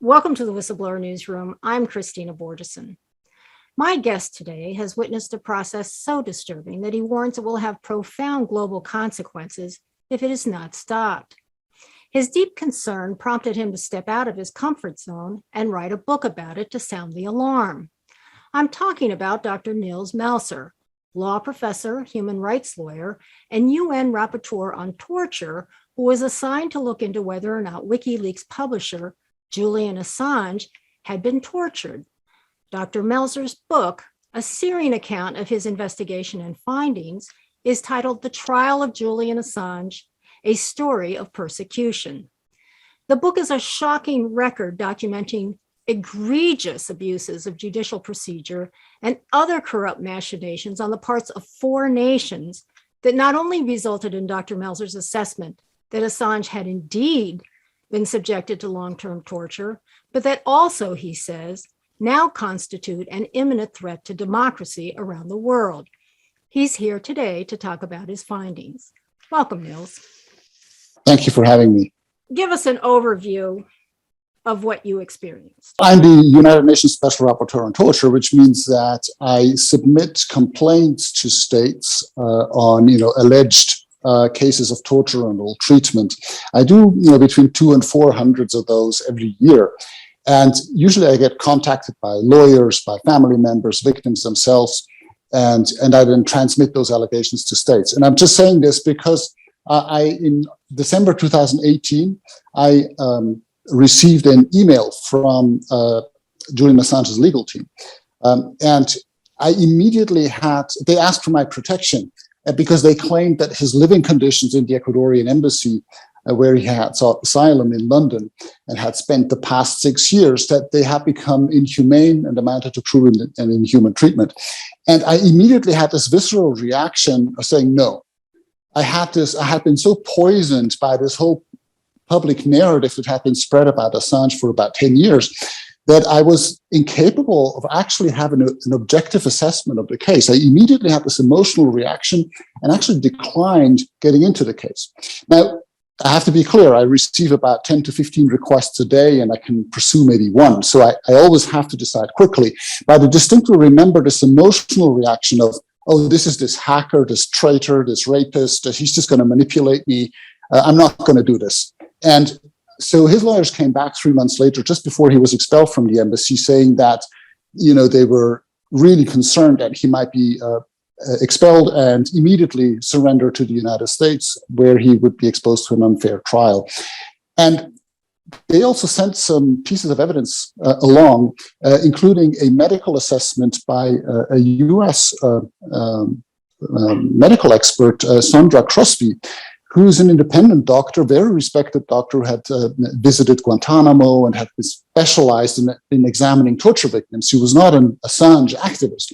Welcome to the Whistleblower Newsroom. I'm Christina Borgeson. My guest today has witnessed a process so disturbing that he warns it will have profound global consequences if it is not stopped. His deep concern prompted him to step out of his comfort zone and write a book about it to sound the alarm. I'm talking about Dr. Nils Melzer, law professor, human rights lawyer, and UN Rapporteur on torture, who was assigned to look into whether or not Wikileaks publisher Julian Assange had been tortured. Dr. Melzer's book, a searing account of his investigation and findings, is titled The Trial of Julian Assange, a Story of Persecution. The book is a shocking record documenting egregious abuses of judicial procedure and other corrupt machinations on the parts of 4 nations that not only resulted in Dr. Melzer's assessment that Assange had indeed been subjected to long-term torture, but that also, he says, now constitute an imminent threat to democracy around the world. He's here today to talk about his findings. Welcome, Nils. Thank you for having me. Give us an overview of what you experienced. I'm the United Nations Special Rapporteur on Torture, which means that I submit complaints to states on, alleged cases of torture and ill treatment. I do, between 200 and 400 of those every year. And usually I get contacted by lawyers, by family members, victims themselves, and I then transmit those allegations to states. And I'm just saying this because in December 2018, I received an email from Julian Assange's legal team. And I immediately they asked for my protection because they claimed that his living conditions in the Ecuadorian embassy, where he had sought asylum in London and had spent the past 6 years, that they had become inhumane and amounted to cruel and inhuman treatment. And I immediately had this visceral reaction of saying, no. I had been so poisoned by this whole public narrative that had been spread about Assange for about 10 years that I was incapable of actually having an objective assessment of the case. I immediately had this emotional reaction and actually declined getting into the case. Now, I have to be clear, I receive about 10 to 15 requests a day and I can pursue maybe one. So I always have to decide quickly. But I distinctly remember this emotional reaction of, oh, this is this hacker, this traitor, this rapist, he's just going to manipulate me. I'm not going to do this. And so his lawyers came back 3 months later, just before he was expelled from the embassy, saying that, they were really concerned that he might be expelled and immediately surrender to the United States, where he would be exposed to an unfair trial. And they also sent some pieces of evidence along, including a medical assessment by a US medical expert, Sandra Crosby, who's an independent doctor, very respected doctor, who had visited Guantanamo and had been specialized in examining torture victims. She was not an Assange activist.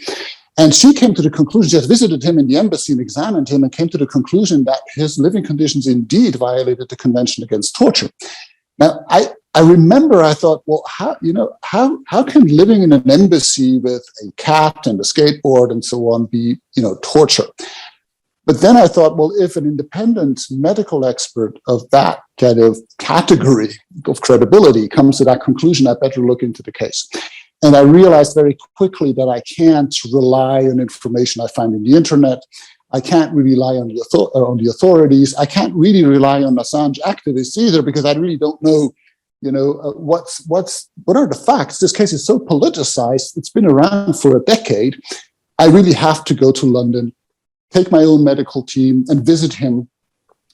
And she came to the conclusion, she had visited him in the embassy and examined him and came to the conclusion that his living conditions indeed violated the Convention Against Torture. Now, I remember I thought, well, how can living in an embassy with a cat and a skateboard and so on be, torture? But then I thought, well, if an independent medical expert of that kind of category of credibility comes to that conclusion, I better look into the case. And I realized very quickly that I can't rely on information I find in the internet. I can't really rely on the authorities. I can't really rely on Assange activists either, because I really don't know, what are the facts? This case is so politicized. It's been around for a decade. I really have to go to London, take my own medical team and visit him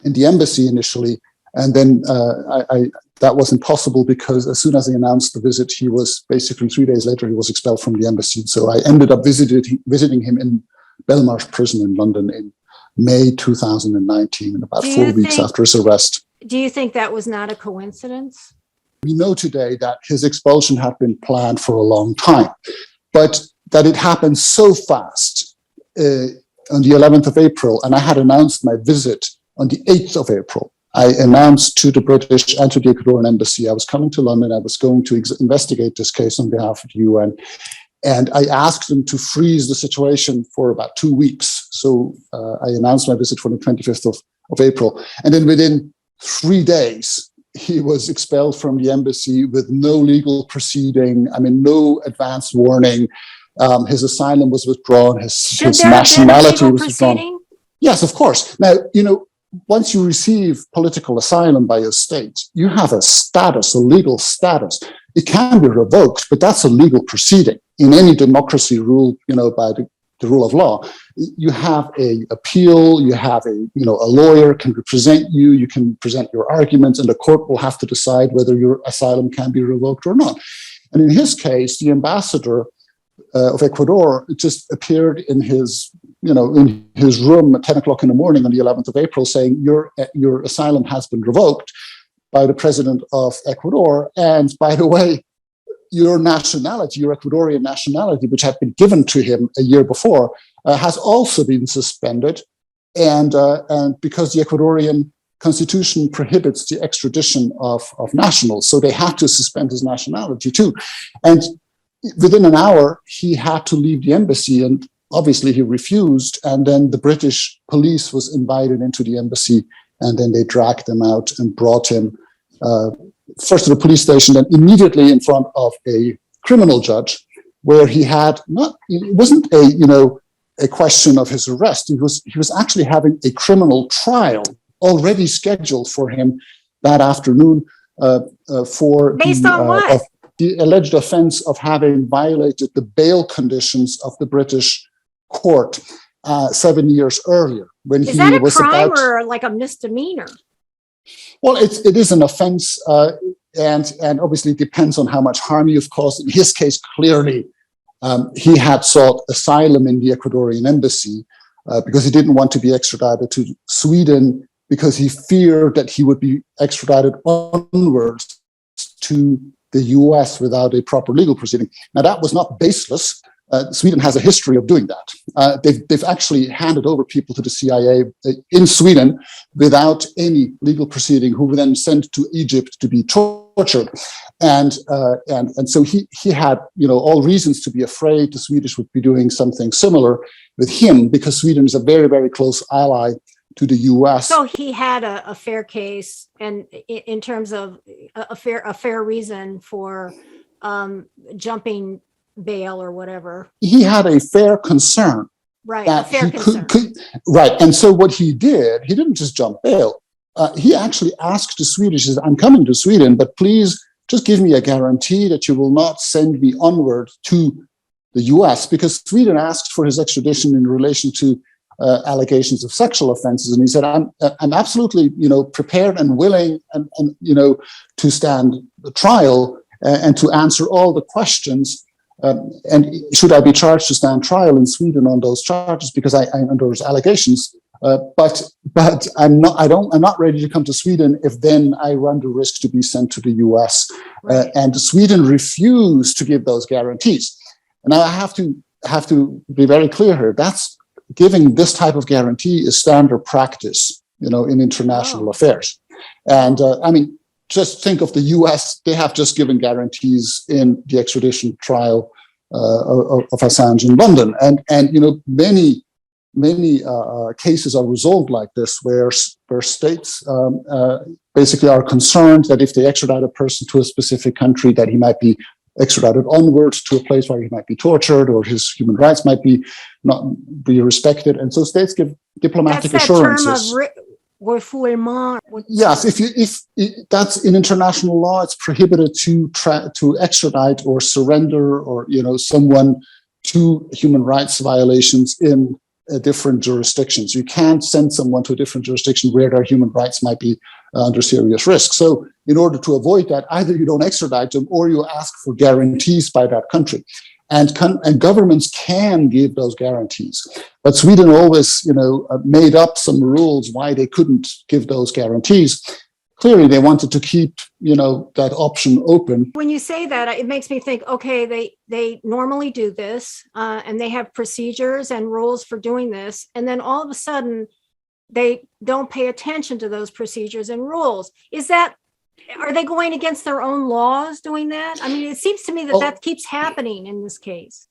in the embassy initially. And then that wasn't possible because as soon as I announced the visit, he was basically 3 days later, he was expelled from the embassy. So I ended up visiting him in Belmarsh prison in London in May 2019, and about 4 weeks after his arrest. Do you think that was not a coincidence? We know today that his expulsion had been planned for a long time, but that it happened so fast on the 11th of April, and I had announced my visit on the 8th of April. I announced to the British and to the Ecuadorian embassy I was coming to London. I was going to investigate this case on behalf of the UN. And I asked them to freeze the situation for about 2 weeks. So I announced my visit for the 25th of April. And then within 3 days, he was expelled from the embassy with no legal proceeding. I mean, no advance warning. His asylum was withdrawn. His nationality was withdrawn. Yes, of course. Now, once you receive political asylum by a state, you have a status, a legal status. It can be revoked, but that's a legal proceeding. In any democracy ruled, by the rule of law, you have a appeal, you have a lawyer can represent you, you can present your arguments, and the court will have to decide whether your asylum can be revoked or not. And in his case, the ambassador of Ecuador just appeared in his room at 10 o'clock in the morning on the 11th of April saying, your asylum has been revoked by the president of Ecuador. And by the way, your nationality, your Ecuadorian nationality, which had been given to him a year before, has also been suspended. And because the Ecuadorian constitution prohibits the extradition of nationals, so they had to suspend his nationality too. And within an hour, he had to leave the embassy, and obviously he refused. And then the British police was invited into the embassy, and then they dragged him out and brought him first to the police station, then immediately in front of a criminal judge, where he had it wasn't a question of his arrest. He was actually having a criminal trial already scheduled for him that afternoon for based on what? The alleged offense of having violated the bail conditions of the British court 7 years earlier, when he was a crime or like a misdemeanor? Well, it is an offense, and obviously depends on how much harm you've caused. In his case, clearly, he had sought asylum in the Ecuadorian embassy because he didn't want to be extradited to Sweden, because he feared that he would be extradited onwards to the US without a proper legal proceeding. Now, that was not baseless. Sweden has a history of doing that. They've actually handed over people to the CIA in Sweden without any legal proceeding, who were then sent to Egypt to be tortured. And so he had all reasons to be afraid the Swedish would be doing something similar with him, because Sweden is a very, very close ally to the US. So he had a fair case, and in terms of a fair reason for jumping bail or whatever. He had a fair concern. Right, a fair concern. Right, and so what he did, he didn't just jump bail. He actually asked the Swedish, he said, I'm coming to Sweden, but please just give me a guarantee that you will not send me onward to the US, because Sweden asked for his extradition in relation to allegations of sexual offenses. And he said, I'm absolutely, prepared and willing and to stand the trial and to answer all the questions. And should I be charged to stand trial in Sweden on those charges, because I under those allegations? But I'm not ready to come to Sweden if then I run the risk to be sent to the US. Right. And Sweden refused to give those guarantees. And now I have to be very clear here. That's giving this type of guarantee is standard practice, in international affairs. And just think of the US, they have just given guarantees in the extradition trial of Assange in London. And many cases are resolved like this, where states basically are concerned that if they extradite a person to a specific country, that he might be extradited onwards to a place where he might be tortured, or his human rights might not be respected. And so states give diplomatic assurances. That's that term of refoulement. Yes, if that's in international law, it's prohibited to extradite or surrender or someone to human rights violations in different jurisdictions. You can't send someone to a different jurisdiction where their human rights might be under serious risk. So in order to avoid that, either you don't extradite them or you ask for guarantees by that country. And governments can give those guarantees. But Sweden always, made up some rules why they couldn't give those guarantees. Clearly, they wanted to keep, that option open. When you say that, it makes me think, okay, they normally do this, and they have procedures and rules for doing this. And then all of a sudden, they don't pay attention to those procedures and rules. Are they going against their own laws doing that? I mean, it seems to me that keeps happening in this case.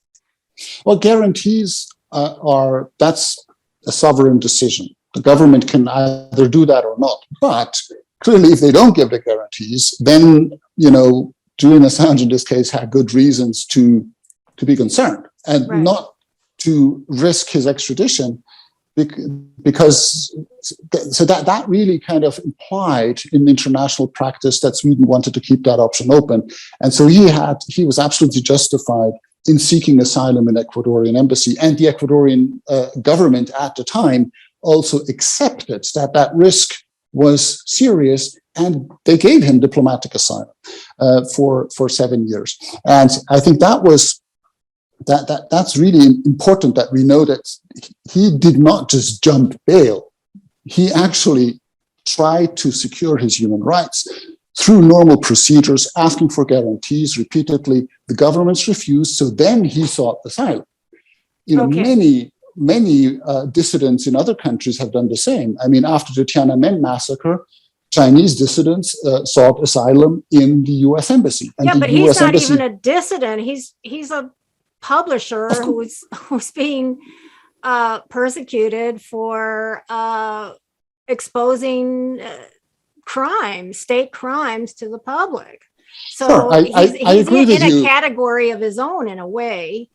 Well, guarantees that's a sovereign decision. The government can either do that or not. But clearly, if they don't give the guarantees, then, Julian Assange in this case had good reasons to be concerned and not to risk his extradition, because that really kind of implied in international practice that Sweden wanted to keep that option open. And so he was absolutely justified in seeking asylum in Ecuadorian embassy, and the Ecuadorian government at the time also accepted that risk was serious, and they gave him diplomatic asylum for 7 years. And I think that's really important, that we know that he did not just jump bail. He actually tried to secure his human rights through normal procedures, asking for guarantees repeatedly. The governments refused, so then he sought asylum. Many dissidents in other countries have done the same. I mean, after the Tiananmen massacre, Chinese dissidents sought asylum in the U.S. embassy. And but he's not even a dissident. He's a publisher who's being persecuted for exposing state crimes to the public. So sure, he's in a category of his own in a way.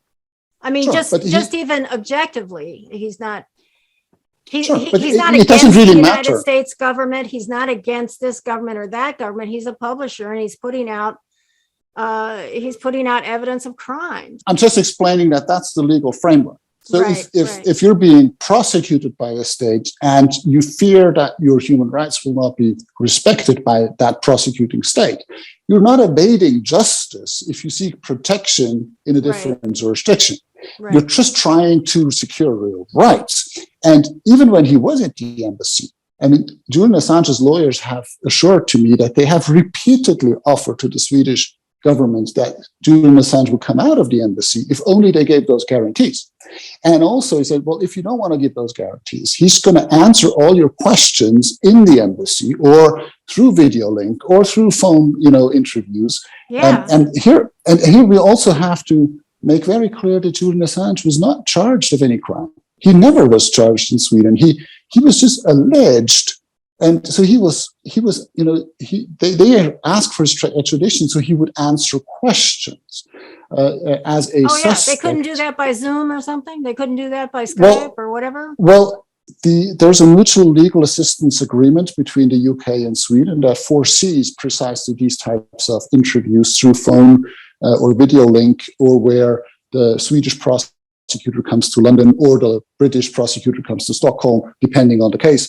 I mean, sure, just even objectively, he's not. He's not it against really the United matter. States government. He's not against this government or that government. He's a publisher, and he's putting out evidence of crime. I'm just explaining that that's the legal framework. So if you're being prosecuted by a state and you fear that your human rights will not be respected by that prosecuting state, you're not evading justice if you seek protection in a different jurisdiction. You're just trying to secure real rights. And even when he was at the embassy, I mean, Julian Assange's lawyers have assured to me that they have repeatedly offered to the Swedish government that Julian Assange would come out of the embassy if only they gave those guarantees. And also he said, well, if you don't want to give those guarantees, he's going to answer all your questions in the embassy or through video link or through phone, interviews. Yeah. And here we also have to make very clear that Julian Assange was not charged of any crime. He never was charged in Sweden. He was just alleged. And so they asked for his extradition so he would answer questions as a suspect. They couldn't do that by Zoom or something? They couldn't do that by Skype or whatever? Well, there's a mutual legal assistance agreement between the UK and Sweden that foresees precisely these types of interviews through phone or video link, or where the Swedish prosecutor comes to London or the British prosecutor comes to Stockholm, depending on the case,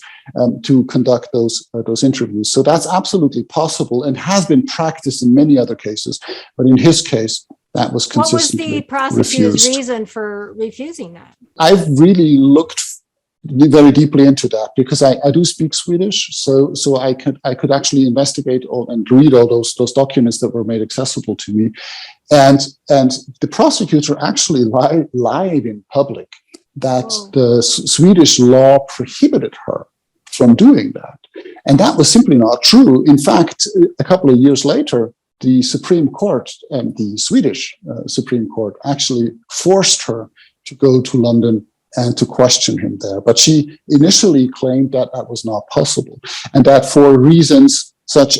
to conduct those interviews. So that's absolutely possible and has been practiced in many other cases. But in his case, that was consistently refused. What was the prosecutor's reason for refusing that? I've really looked very deeply into that because I do speak Swedish, so I could actually investigate and read all those documents that were made accessible to me, and the prosecutor actually lied in public that the Swedish law prohibited her from doing that, and that was simply not true. In fact, a couple of years later, the Supreme Court, the Swedish Supreme Court, actually forced her to go to London and to question him there. But she initially claimed that that was not possible, and that for reasons such,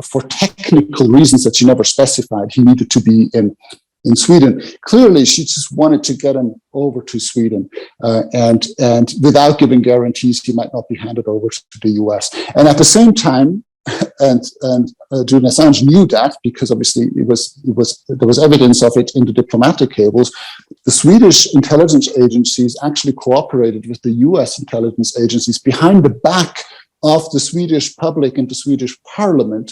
for technical reasons that she never specified, he needed to be in Sweden. Clearly, she just wanted to get him over to Sweden, and without giving guarantees, he might not be handed over to the US. And at the same time, and Julian Assange knew that because obviously there was evidence of it in the diplomatic cables. The Swedish intelligence agencies actually cooperated with the US intelligence agencies behind the back of the Swedish public and the Swedish parliament.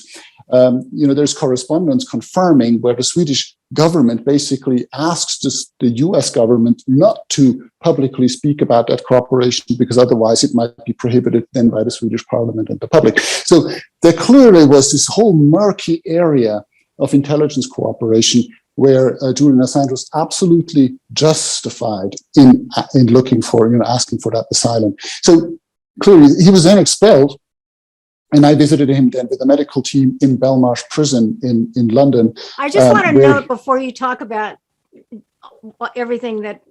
There's correspondence confirming where the Swedish government basically asks the US government not to publicly speak about that cooperation because otherwise it might be prohibited then by the Swedish parliament and the public. So there clearly was this whole murky area of intelligence cooperation where Julian Assange was absolutely justified in looking for, asking for that asylum. So clearly he was then expelled. And I visited him then with a medical team in Belmarsh Prison in London. I just want to note before you talk about everything that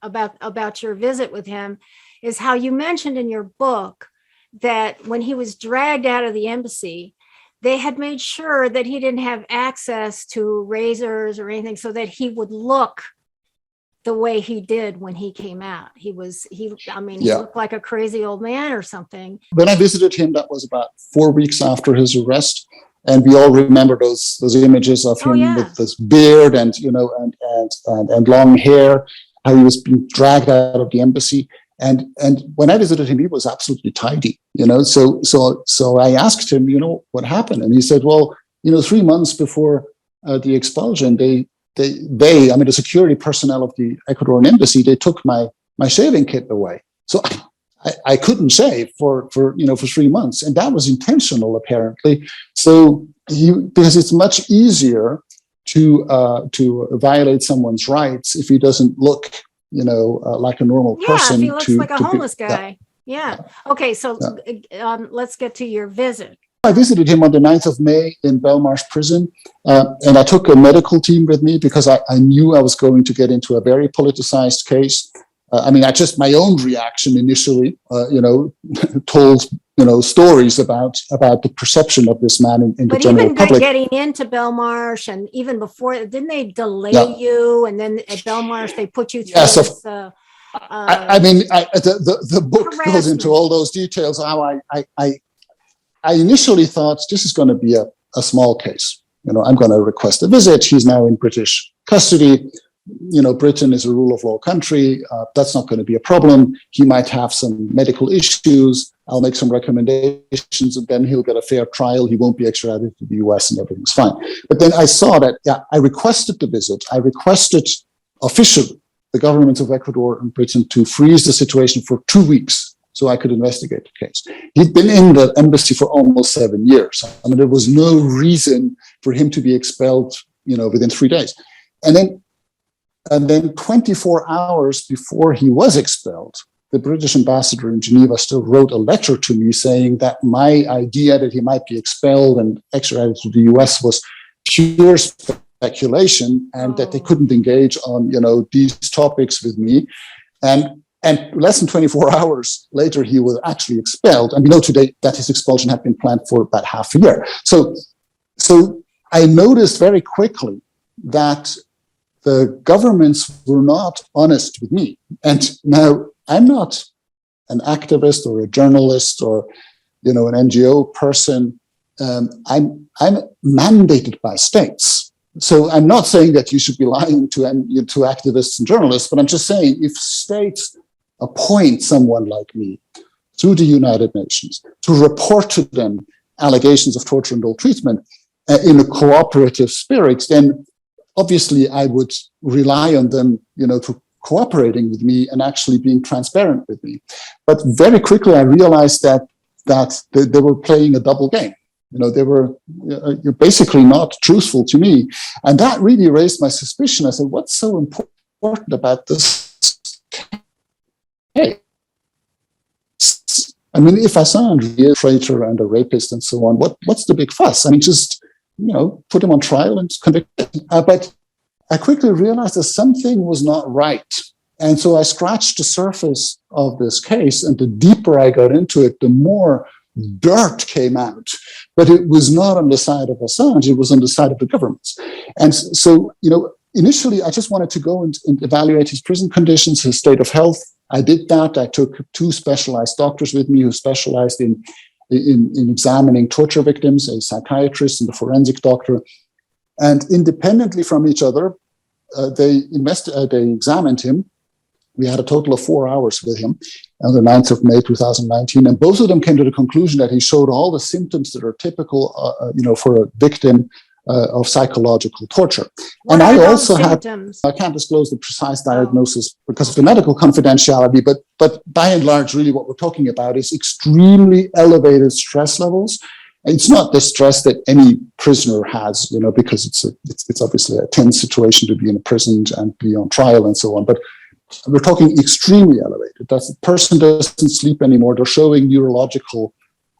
about your visit with him, is how you mentioned in your book that when he was dragged out of the embassy, they had made sure that he didn't have access to razors or anything so that he would look the way he did when he came out. He looked like a crazy old man or something. When I visited him, that was about 4 weeks after his arrest. And we all remember those images of him with this beard and, and long hair, how he was being dragged out of the embassy. And when I visited him, he was absolutely tidy, So I asked him, what happened? And he said, well, 3 months before the expulsion, the security personnel of the Ecuadorian embassy, they took my shaving kit away. So I couldn't shave for 3 months, and that was intentional, apparently. So because it's much easier to violate someone's rights if he doesn't look, like a normal person. Yeah, if he looks like a homeless guy. Yeah. Okay, so let's get to your visit. I visited him on the 9th of May in Belmarsh prison, and I took a medical team with me because I knew I was going to get into a very politicized case. My own reaction initially, told, stories about the perception of this man in the general public. But even getting into Belmarsh and even before, didn't they delay you? And then at Belmarsh, they put you through this... the book goes into all those details. How I initially thought this is going to be a small case. I'm going to request a visit. He's now in British custody. Britain is a rule of law country. That's not going to be a problem. He might have some medical issues. I'll make some recommendations, and then he'll get a fair trial. He won't be extradited to the US, and everything's fine. But then I saw that, I requested the visit. I requested officially the governments of Ecuador and Britain to freeze the situation for 2 weeks so I could investigate the case. He'd been in the embassy for almost 7 years. There was no reason for him to be expelled, within 3 days. And then 24 hours before he was expelled, the British ambassador in Geneva still wrote a letter to me saying that my idea that he might be expelled and extradited to the US was pure speculation, and that they couldn't engage on, these topics with me. And less than 24 hours later, he was actually expelled. And we know today that his expulsion had been planned for about half a year. So I noticed very quickly that the governments were not honest with me. And now I'm not an activist or a journalist or, an NGO person. I'm mandated by states. So I'm not saying that you should be lying to activists and journalists, but I'm just saying if states appoint someone like me through the United Nations to report to them allegations of torture and ill treatment in a cooperative spirit, then obviously I would rely on them, to cooperating with me and actually being transparent with me. But very quickly I realized that they were playing a double game. They were basically not truthful to me. And that really raised my suspicion. I said, what's so important about this case? If Assange is a traitor and a rapist and so on, what's the big fuss? Just, put him on trial and convict him. But I quickly realized that something was not right. And so I scratched the surface of this case, and the deeper I got into it, the more dirt came out. But it was not on the side of Assange, it was on the side of the governments. And so, initially I just wanted to go and evaluate his prison conditions, his state of health. I did that. I took 2 specialized doctors with me who specialized in examining torture victims, a psychiatrist and a forensic doctor. And independently from each other, they examined him. We had a total of 4 hours with him on the 9th of May, 2019. And both of them came to the conclusion that he showed all the symptoms that are typical, for a victim of psychological torture. What and I are also those had, symptoms? I can't disclose the precise diagnosis because of the medical confidentiality, but by and large, really what we're talking about is extremely elevated stress levels. It's not the stress that any prisoner has, because it's obviously a tense situation to be in a prison and be on trial and so on. But we're talking extremely elevated. That the person doesn't sleep anymore. They're showing neurological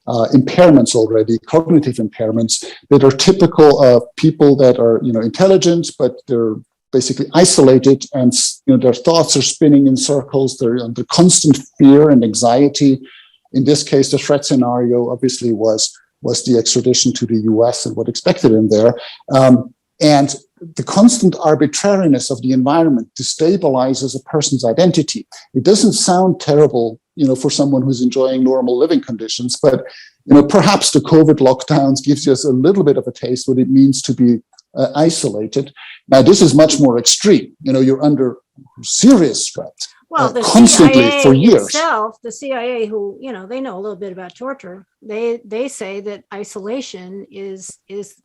impairments already, cognitive impairments that are typical of people that are, intelligent, but they're basically isolated, and their thoughts are spinning in circles. They're under constant fear and anxiety. In this case, the threat scenario obviously was the extradition to the US and what expected him there. And the constant arbitrariness of the environment destabilizes a person's identity. It doesn't sound terrible, for someone who's enjoying normal living conditions, but perhaps the COVID lockdowns gives us a little bit of a taste what it means to be isolated. Now, this is much more extreme. You're under serious threat. Well, the constantly CIA for years. itself, the CIA, who they know a little bit about torture, they say that isolation is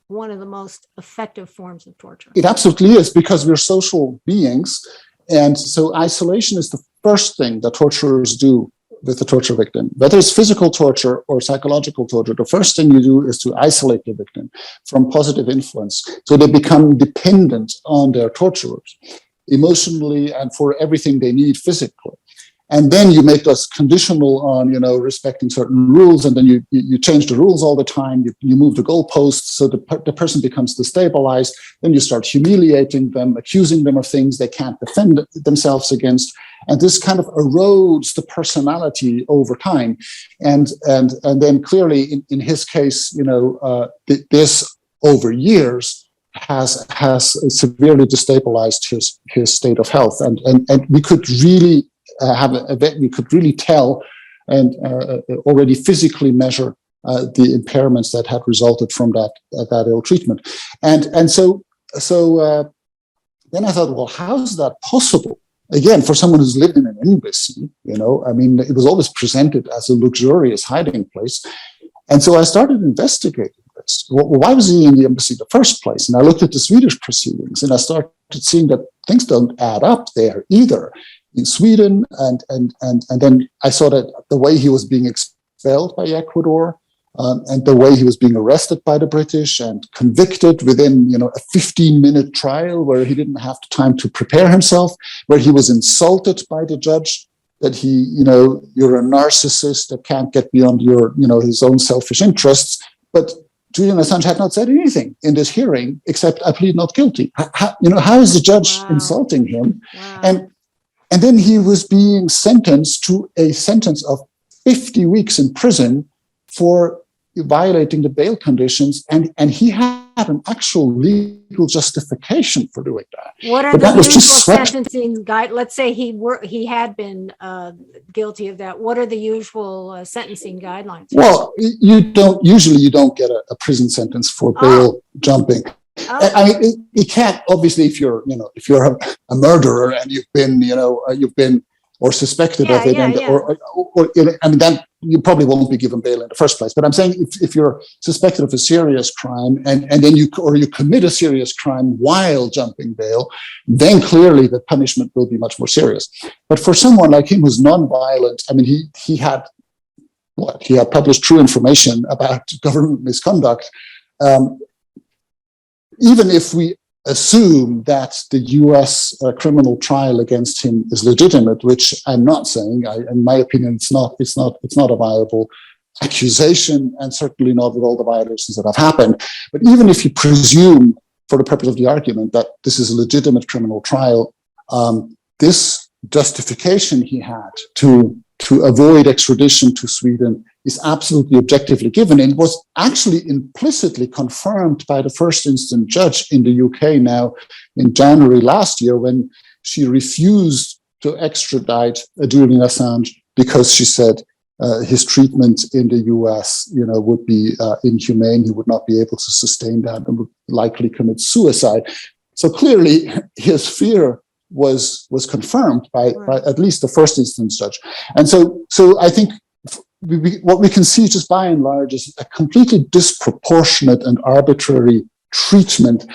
one of the most effective forms of torture. It absolutely is, because we're social beings, and so isolation is the first thing that torturers do with the torture victim. Whether it's physical torture or psychological torture, the first thing you do is to isolate the victim from positive influence, so they become dependent on their torturers, emotionally and for everything they need physically. And then you make us conditional on, respecting certain rules, and then you change the rules all the time. You move the goalposts, so the person becomes destabilized. Then you start humiliating them, accusing them of things they can't defend themselves against, and this kind of erodes the personality over time. And then clearly, in his case, this over years has severely destabilized his state of health, and we could really we could really tell and already physically measure the impairments that had resulted from that ill treatment. And so then I thought, well, how is that possible? Again, for someone who's lived in an embassy, it was always presented as a luxurious hiding place. And so I started investigating this. Well, why was he in the embassy in the first place? And I looked at the Swedish proceedings, and I started seeing that things don't add up there either in Sweden. And then I saw that the way he was being expelled by Ecuador, and the way he was being arrested by the British and convicted within, a 15-minute trial where he didn't have time to prepare himself, where he was insulted by the judge that you're a narcissist that can't get beyond your, his own selfish interests. But Julian Assange had not said anything in this hearing except I plead not guilty. How is the judge insulting him? Wow. And then he was being sentenced to a sentence of 50 weeks in prison for violating the bail conditions, and he had an actual legal justification for doing that. What are the usual sentencing guide? Let's say he had been guilty of that. What are the usual sentencing guidelines? Well, you don't get a prison sentence for bail jumping. Oh. I mean, you can't, obviously, if you're a murderer and you've been or suspected of it, then you probably won't be given bail in the first place. But I'm saying if you're suspected of a serious crime and then you commit a serious crime while jumping bail, then clearly the punishment will be much more serious. But for someone like him who's non-violent, I mean, he had published true information about government misconduct. Even if we assume that the US criminal trial against him is legitimate, which I'm not saying, in my opinion, it's not a viable accusation, and certainly not with all the violations that have happened. But even if you presume, for the purpose of the argument, that this is a legitimate criminal trial, this justification he had to avoid extradition to Sweden is absolutely objectively given, and was actually implicitly confirmed by the first instance judge in the UK now in January last year, when she refused to extradite Julian Assange because she said his treatment in the US, would be inhumane. He would not be able to sustain that and would likely commit suicide. So clearly his fear was confirmed by at least the first instance judge. And so I think what we can see just by and large is a completely disproportionate and arbitrary treatment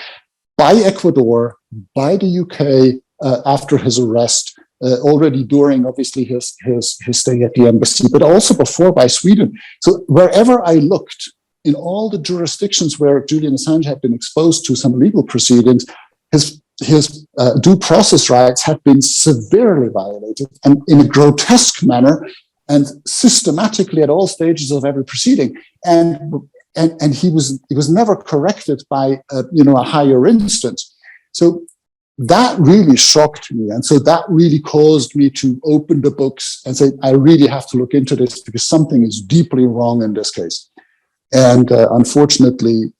by Ecuador, by the UK after his arrest, already during obviously his stay at the embassy, but also before by Sweden. So wherever I looked, in all the jurisdictions where Julian Assange had been exposed to some legal proceedings, his due process rights had been severely violated, and in a grotesque manner, and systematically at all stages of every proceeding, and he was never corrected by a higher instance. So that really shocked me. And so that really caused me to open the books and say, I really have to look into this because something is deeply wrong in this case. And unfortunately,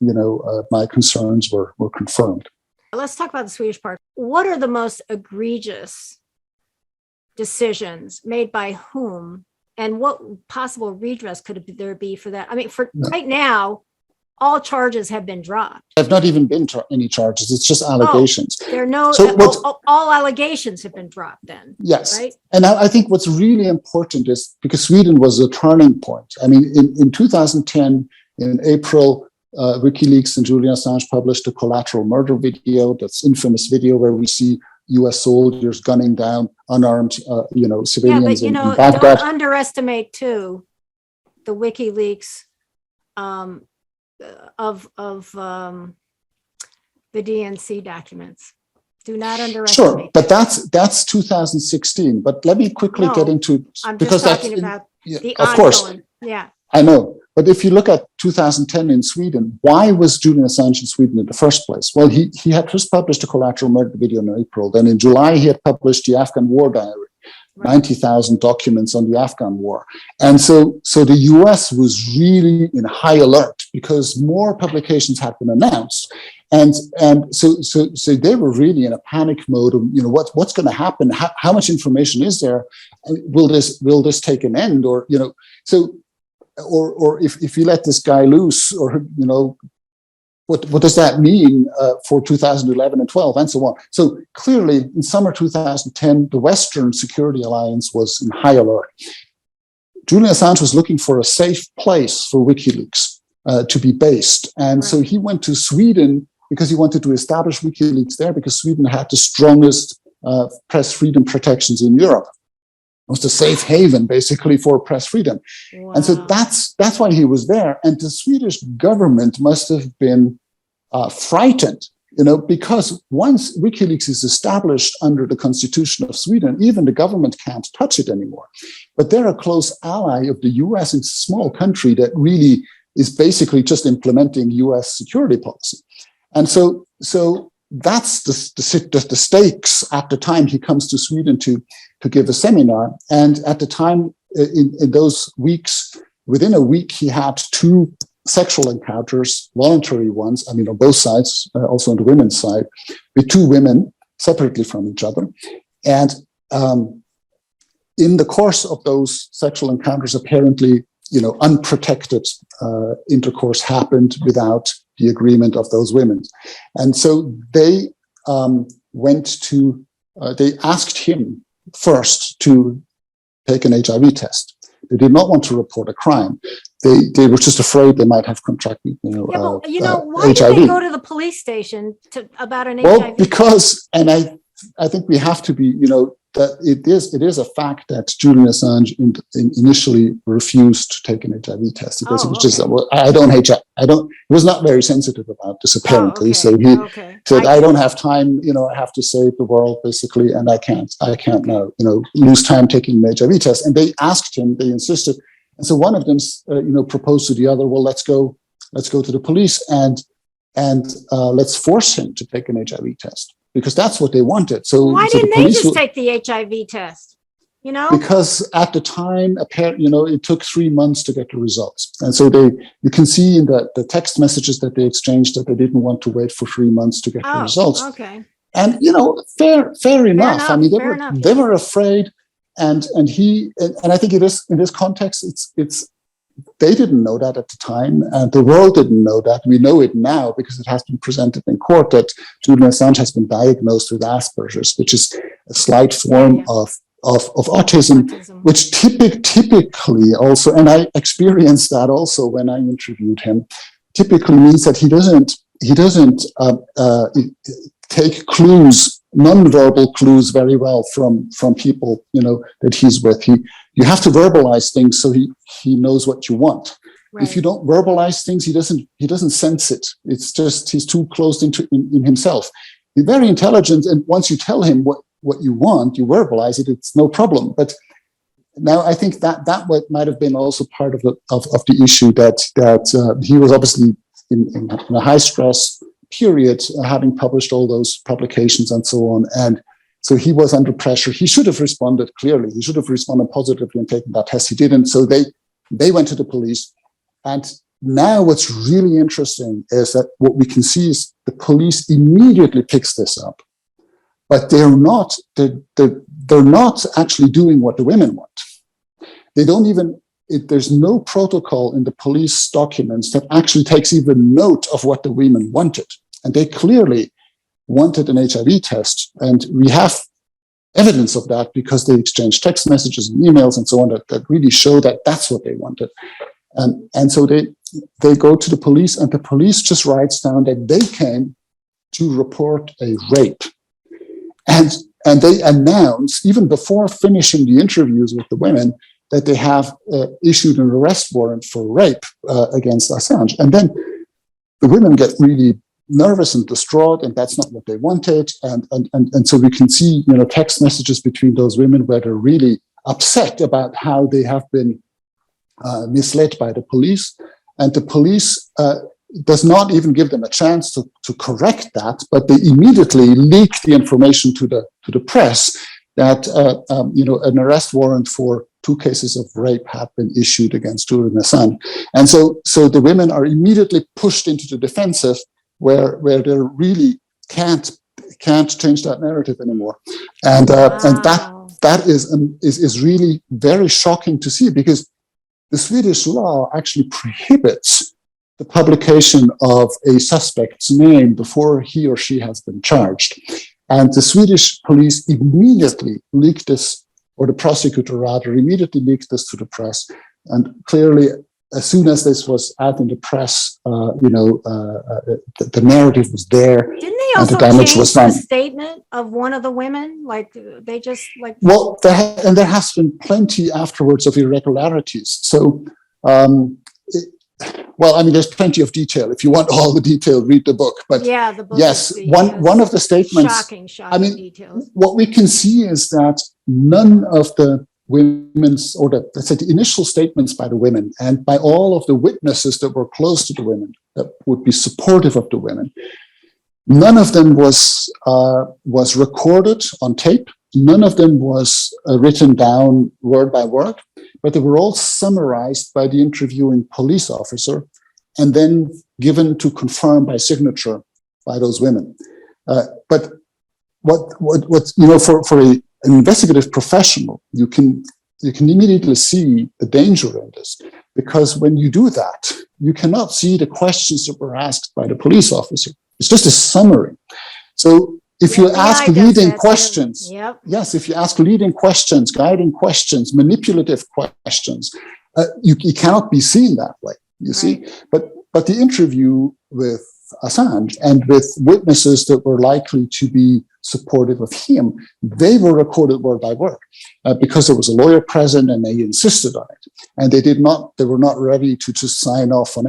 my concerns were confirmed. Let's talk about the Swedish part. What are the most egregious decisions made by whom, and what possible redress could there be for that? I mean, right now, all charges have been dropped. Have not even been any charges. It's just allegations. There are no, all allegations have been dropped then. Yes. Right? And I think what's really important is because Sweden was a turning point. I mean, in 2010, in April, WikiLeaks and Julian Assange published a collateral murder video, that's infamous video where we see US soldiers gunning down unarmed, civilians in Baghdad. Don't underestimate too the WikiLeaks of the DNC documents. Do not underestimate. Sure, but that's 2016. But let me quickly get into I'm just talking about the of ongoing. course. Yeah, I know. But if you look at 2010 in Sweden, why was Julian Assange in Sweden in the first place? Well, he had just published a collateral murder video in April. Then in July, he had published the Afghan War Diary, 90,000 documents on the Afghan war. And so the US was really in high alert because more publications had been announced. And so they were really in a panic mode of, what's going to happen? How much information is there? Will this take an end? Or, or if you let this guy loose, or what does that mean for 2011 and 12 and so on? So clearly, in summer 2010, the Western Security Alliance was in high alert. Julian Assange was looking for a safe place for WikiLeaks to be based, and so he went to Sweden because he wanted to establish WikiLeaks there because Sweden had the strongest press freedom protections in Europe. It was the safe haven, basically, for press freedom. Wow. And so that's why he was there. And the Swedish government must have been frightened, because once WikiLeaks is established under the constitution of Sweden, even the government can't touch it anymore. But they're a close ally of the US. It's a small country that really is basically just implementing US security policy. And so that's the stakes at the time he comes to Sweden to give a seminar. And at the time, in those weeks, within a week, he had 2 sexual encounters, voluntary ones, on both sides, also on the women's side, with 2 women separately from each other. And in the course of those sexual encounters, apparently, unprotected intercourse happened without the agreement of those women. And so they they asked him first to take an HIV test. They did not want to report a crime. They were just afraid they might have contracted, why HIV. did they go to the police station about an HIV? Well, because, and I think we have to be, that it is a fact that Julian Assange initially refused to take an HIV test. He was not very sensitive about this apparently. So he said, I don't have time, I have to save the world basically, and I can't now, lose time taking an HIV test. And they asked him, they insisted. And so one of them, proposed to the other, well, let's go to the police and let's force him to take an HIV test. Because that's what they wanted. So why didn't they just take the HIV test? Because at the time, apparently, it took 3 months to get the results, and so you can see in the text messages that they exchanged that they didn't want to wait for 3 months to get the results. Okay. And fair enough. I mean, they were afraid, and I think it is in this context. It's they didn't know that at the time, and the world didn't know that. We know it now because it has been presented in court that Julian Assange has been diagnosed with Asperger's, which is a slight form of autism, which typically also, and I experienced that also when I interviewed him, typically means that he doesn't take clues, non-verbal clues very well from people, that he's with. You have to verbalize things so he knows what you want. Right. If you don't verbalize things, he doesn't sense it. It's just he's too closed in himself. He's very intelligent, and once you tell him what you want, you verbalize it. It's no problem. But now I think that might have been also part of the issue that he was obviously in a high stress period, having published all those publications and so on. And so he was under pressure. He should have responded clearly. He should have responded positively and taken that test. He didn't. So they went to the police. And now what's really interesting is that what we can see is the police immediately picks this up. But they're not actually doing what the women want. They don't even, there's no protocol in the police documents that actually takes even note of what the women wanted. And they clearly wanted an HIV test. And we have evidence of that because they exchanged text messages and emails and so on that really show that that's what they wanted. And so they go to the police, and the police just writes down that they came to report a rape. And they announce, even before finishing the interviews with the women, that they have issued an arrest warrant for rape against Assange. And then the women get really nervous and distraught, and that's not what they wanted. And so we can see, text messages between those women where they're really upset about how they have been misled by the police. And the police does not even give them a chance to correct that, but they immediately leak the information to the press that an arrest warrant for 2 cases of rape had been issued against Julian Assange. And so the women are immediately pushed into the defensive, where they really can't change that narrative anymore. And that is really very shocking to see, because the Swedish law actually prohibits the publication of a suspect's name before he or she has been charged. And the Swedish police immediately leaked this, or the prosecutor rather, immediately leaked this to the press. And clearly, as soon as this was out in the press, the narrative was there. Didn't they also change the statement of one of the women? Like they just like. Well, there has been plenty afterwards of irregularities. So, there's plenty of detail. If you want all the detail, read the book. But yeah, the book. Yes, one of the statements. Shocking details. What we can see is that none of the women's, or let's say the initial statements by the women and by all of the witnesses that were close to the women, that would be supportive of the women, none of them was recorded on tape. None of them was written down word by word, but they were all summarized by the interviewing police officer and then given to confirm by signature by those women. But for an investigative professional, you can immediately see the danger in this, because when you do that, you cannot see the questions that were asked by the police officer. It's just a summary. So if you ask leading questions, yes, if you ask leading questions, guiding questions, manipulative questions, you cannot be seen that way, you see. But the interview with Assange and with witnesses that were likely to be supportive of him, they were recorded word by word because there was a lawyer present and they insisted on it. And they were not ready to just sign off on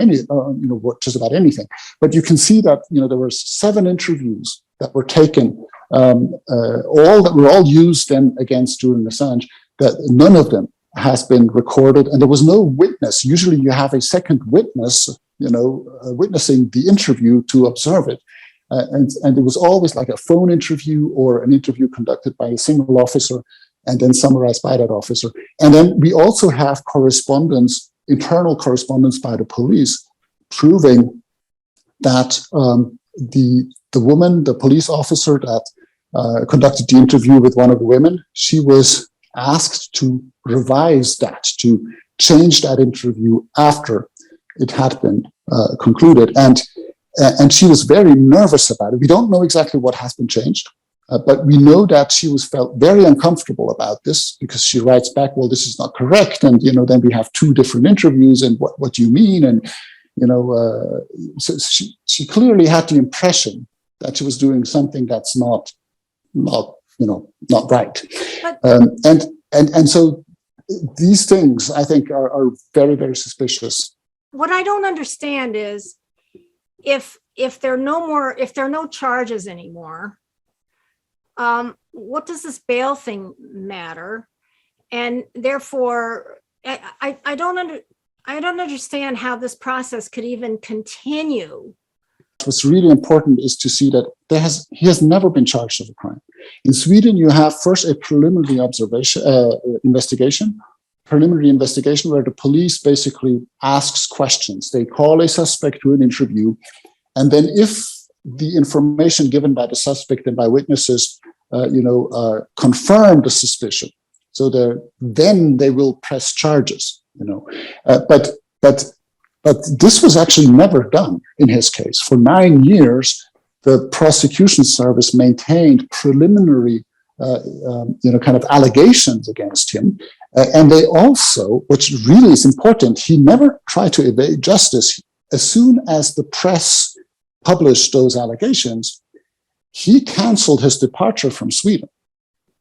just about anything. But you can see that, there were 7 interviews that were taken, all used then against Julian Assange, that none of them has been recorded, and there was no witness. Usually you have a second witness, witnessing the interview to observe it. And it was always like a phone interview or an interview conducted by a single officer and then summarized by that officer. And then we also have correspondence, internal correspondence by the police, proving that the woman, the police officer that conducted the interview with one of the women, she was asked to revise that, to change that interview after it had been concluded. And she was very nervous about it. We don't know exactly what has been changed, but we know that she felt very uncomfortable about this, because she writes back, well, this is not correct. And, then we have 2 different interviews, and what do you mean? And, so she clearly had the impression that she was doing something that's not right. And so these things, I think, are very, very suspicious. What I don't understand is, if there are no charges anymore, what does this bail thing matter? And therefore, I don't understand how this process could even continue. what's really important is to see that he has never been charged of a crime. In Sweden, you have first a preliminary investigation where the police basically asks questions. They call a suspect to an interview, and then if the information given by the suspect and by witnesses, confirm the suspicion, so then they will press charges. But this was actually never done in his case. For 9 years, the prosecution service maintained preliminary, kind of allegations against him. And they also, which really is important, he never tried to evade justice. As soon as the press published those allegations, he canceled his departure from Sweden,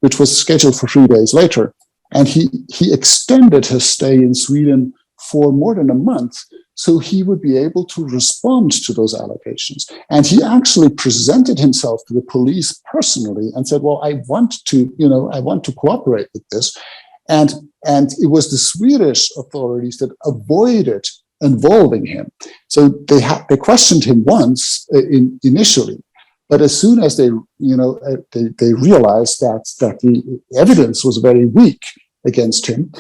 which was scheduled for 3 days later. And he extended his stay in Sweden for more than a month, so he would be able to respond to those allegations. And he actually presented himself to the police personally and said, well, I want to cooperate with this. And it was the Swedish authorities that avoided involving him. So they questioned him once initially, but as soon as they realized that the evidence was very weak against him,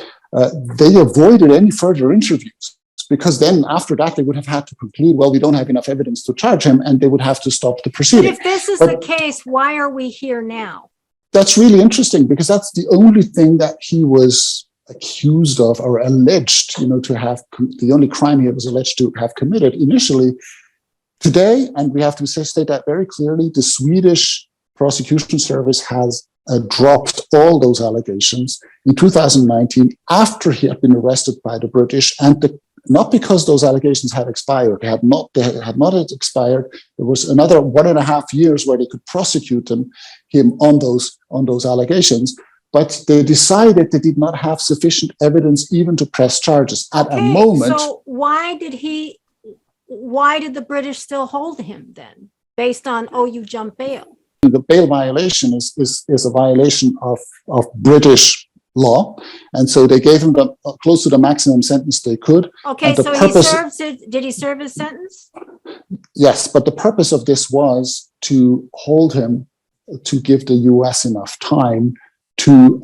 they avoided any further interviews, because then after that they would have had to conclude, well, we don't have enough evidence to charge him, and they would have to stop the proceeding. But if this is the case, why are we here now? That's really interesting, because that's the only thing that he was accused of or alleged, to have, the only crime he was alleged to have committed initially. Today, and we have to state that very clearly, the Swedish prosecution service has dropped all those allegations in 2019 after he had been arrested by the British, and not because those allegations had expired. They had not expired. There was another 1.5 years where they could prosecute him on those allegations, but they decided they did not have sufficient evidence even to press charges at a moment. So why did the British still hold him then, based on, you jumped bail? The bail violation is a violation of British law, and so they gave him close to the maximum sentence they could. Okay, so did he serve his sentence? Yes, but the purpose of this was to hold him, to give the US enough time to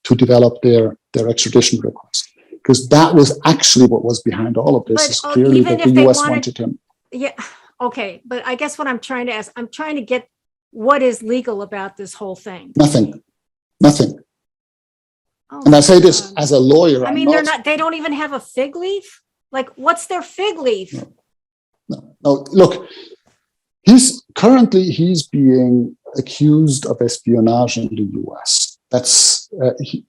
develop their extradition request, because that was actually what was behind all of this. Is clearly that the US wanted him. Yeah, okay, but I guess what I'm trying to ask, I'm trying to get what is legal about this whole thing. Nothing. Oh, and I say this as a lawyer. I mean, they don't even have a fig leaf? Like, what's their fig leaf? No, look, he's being accused of espionage in the US. That's